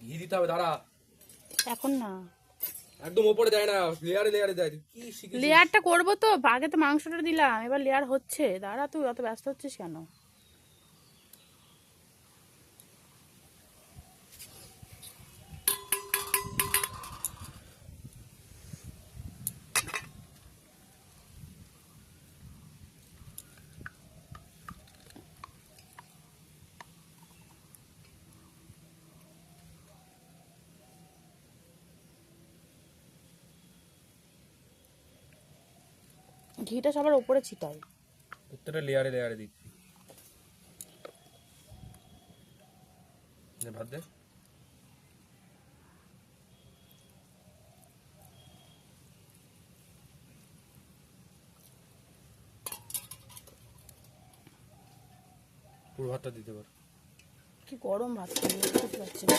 ঘি দিতে হবে, দাঁড়া। এখন না, একদম উপরে দেয় না, লেয়ারে লেয়ারে দেয়। কি শিখেছিস? লেয়ারটা করবো তো, আগে তো মাংসটা দিলাম, এবার লেয়ার হচ্ছে। দাঁড়া, তুই অত ব্যস্ত হচ্ছিস কেন? ঘিটা সবার উপরে ছিটাই। প্রত্যেকটা লেয়ারে লেয়ারে দিচ্ছি। ভাত দে। পুরো ভাতটা দিতে পার। কি গরম ভাত, খেতে পারছি না।